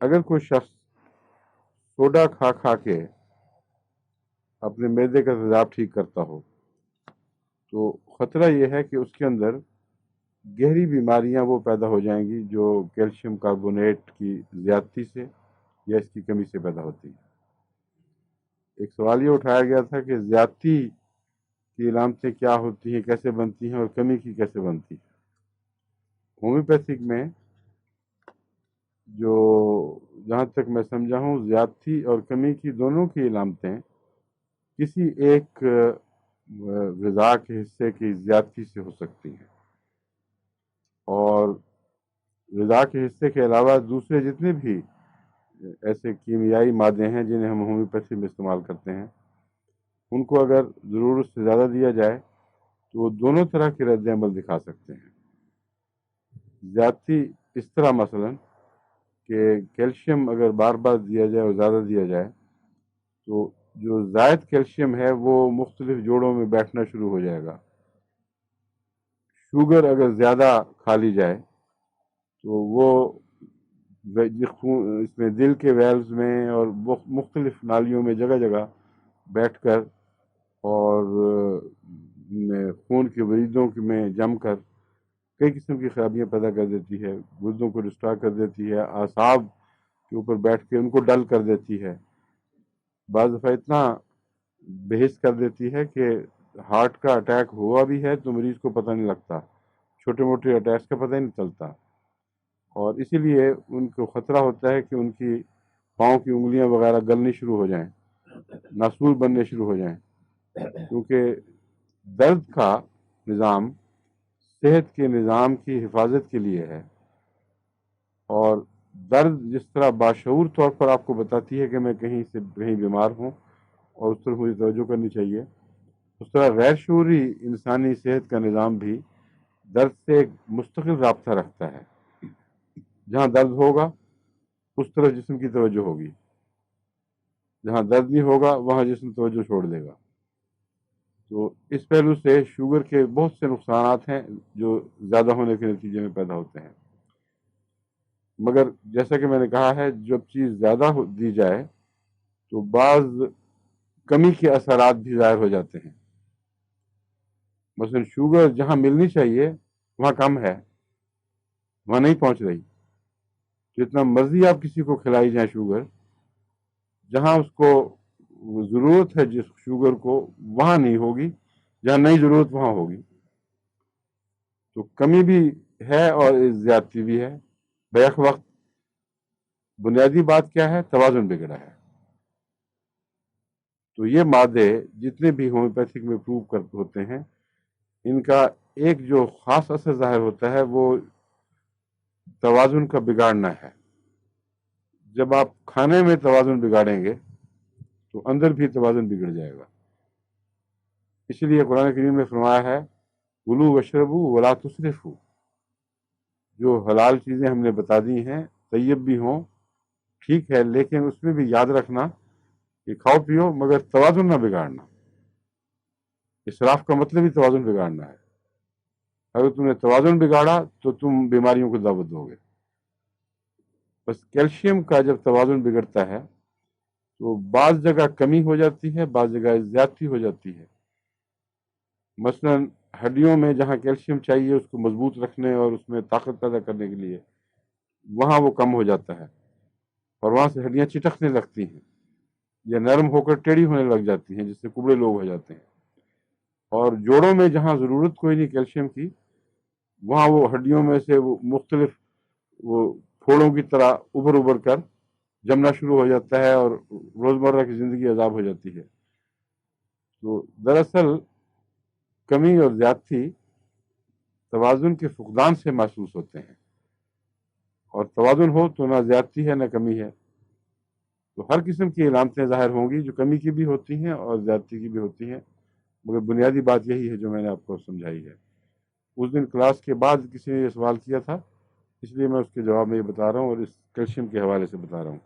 اگر کوئی شخص سوڈا کھا کھا کے اپنے معدے کا تیزاب ٹھیک کرتا ہو تو خطرہ یہ ہے کہ اس کے اندر گہری بیماریاں وہ پیدا ہو جائیں گی جو کیلشیم کاربونیٹ کی زیادتی سے یا اس کی کمی سے پیدا ہوتی ہے۔ ایک سوال یہ اٹھایا گیا تھا کہ زیادتی کی علامتیں کیا ہوتی ہیں، کیسے بنتی ہیں، اور کمی کی کیسے بنتی ہے۔ ہومیوپیتھک میں جو جہاں تک میں سمجھا ہوں، زیادتی اور کمی کی دونوں کی علامتیں کسی ایک غذا کے حصے کی زیادتی سے ہو سکتی ہیں، اور غذا کے حصے کے علاوہ دوسرے جتنے بھی ایسے کیمیائی مادے ہیں جنہیں ہم ہومیوپیتھی میں استعمال کرتے ہیں، ان کو اگر ضرورت سے زیادہ دیا جائے تو وہ دونوں طرح کے رد عمل دکھا سکتے ہیں۔ زیادتی اس طرح مثلا کہ کیلشیم اگر بار بار دیا جائے اور زیادہ دیا جائے تو جو زائد کیلشیم ہے وہ مختلف جوڑوں میں بیٹھنا شروع ہو جائے گا۔ شوگر اگر زیادہ کھا لی جائے تو وہ اس میں دل کے ویلز میں اور مختلف نالیوں میں جگہ جگہ بیٹھ کر اور خون کے وریدوں میں جم کر کئی قسم کی خرابیاں پیدا کر دیتی ہے، گردوں کو ڈسٹرائے کر دیتی ہے، اعصاب کے اوپر بیٹھ کے ان کو ڈل کر دیتی ہے، بعض دفعہ اتنا بحث کر دیتی ہے کہ ہارٹ کا اٹیک ہوا بھی ہے تو مریض کو پتہ نہیں لگتا، چھوٹے موٹے اٹیکس کا پتہ ہی نہیں چلتا، اور اسی لیے ان کو خطرہ ہوتا ہے کہ ان کی پاؤں کی انگلیاں وغیرہ گلنی شروع ہو جائیں، ناسور بننے شروع ہو جائیں، کیونکہ درد کا نظام صحت کے نظام کی حفاظت کے لیے ہے، اور درد جس طرح باشعور طور پر آپ کو بتاتی ہے کہ میں کہیں سے کہیں بیمار ہوں اور اس طرح مجھے توجہ کرنی چاہیے، اس طرح غیر شعوری انسانی صحت کا نظام بھی درد سے ایک مستقل رابطہ رکھتا ہے۔ جہاں درد ہوگا اس طرح جسم کی توجہ ہوگی، جہاں درد نہیں ہوگا وہاں جسم توجہ چھوڑ دے گا۔ تو اس پہلو سے شوگر کے بہت سے نقصانات ہیں جو زیادہ ہونے کے نتیجے میں پیدا ہوتے ہیں، مگر جیسا کہ میں نے کہا ہے جب چیز زیادہ دی جائے تو بعض کمی کے اثرات بھی ظاہر ہو جاتے ہیں۔ مثلا شوگر جہاں ملنی چاہیے وہاں کم ہے، وہاں نہیں پہنچ رہی، جتنا مرضی آپ کسی کو کھلائی جائیں شوگر، جہاں اس کو ضرورت ہے جس شوگر کو وہاں نہیں ہوگی، جہاں نہیں ضرورت وہاں ہوگی۔ تو کمی بھی ہے اور زیادتی بھی ہے، بیک وقت بنیادی بات کیا ہے؟ توازن بگڑا ہے۔ تو یہ مادے جتنے بھی ہومیوپیتھک میں پروو ہوتے ہیں، ان کا ایک جو خاص اثر ظاہر ہوتا ہے وہ توازن کا بگاڑنا ہے۔ جب آپ کھانے میں توازن بگاڑیں گے تو اندر بھی توازن بگڑ جائے گا۔ اس لیے قرآن کریم میں فرمایا ہے کلوا واشربوا ولا تسرفوا، جو حلال چیزیں ہم نے بتا دی ہیں طیب بھی ہوں ٹھیک ہے، لیکن اس میں بھی یاد رکھنا کہ کھاؤ پیو مگر توازن نہ بگاڑنا۔ اسراف کا مطلب ہی توازن بگاڑنا ہے۔ اگر تم نے توازن بگاڑا تو تم بیماریوں کو دعوت دو گے۔ بس کیلشیم کا جب توازن بگڑتا ہے تو بعض جگہ کمی ہو جاتی ہے، بعض جگہ زیادتی ہو جاتی ہے۔ مثلا ہڈیوں میں جہاں کیلشیم چاہیے اس کو مضبوط رکھنے اور اس میں طاقت پیدا کرنے کے لیے، وہاں وہ کم ہو جاتا ہے اور وہاں سے ہڈیاں چٹکنے لگتی ہیں یا نرم ہو کر ٹیڑھی ہونے لگ جاتی ہیں، جس سے کبڑے لوگ ہو جاتے ہیں۔ اور جوڑوں میں جہاں ضرورت کوئی نہیں کیلشیم کی، وہاں وہ ہڈیوں میں سے وہ مختلف وہ پھوڑوں کی طرح ابھر کر جمنا شروع ہو جاتا ہے اور روزمرہ کی زندگی عذاب ہو جاتی ہے۔ تو دراصل کمی اور زیادتی توازن کے فقدان سے محسوس ہوتے ہیں، اور توازن ہو تو نہ زیادتی ہے نہ کمی ہے۔ تو ہر قسم کی علامتیں ظاہر ہوں گی جو کمی کی بھی ہوتی ہیں اور زیادتی کی بھی ہوتی ہیں، مگر بنیادی بات یہی ہے جو میں نے آپ کو سمجھائی ہے۔ اس دن کلاس کے بعد کسی نے یہ سوال کیا تھا، اس لیے میں اس کے جواب میں یہ بتا رہا ہوں اور اس کیلشیم کے حوالے سے بتا رہا ہوں۔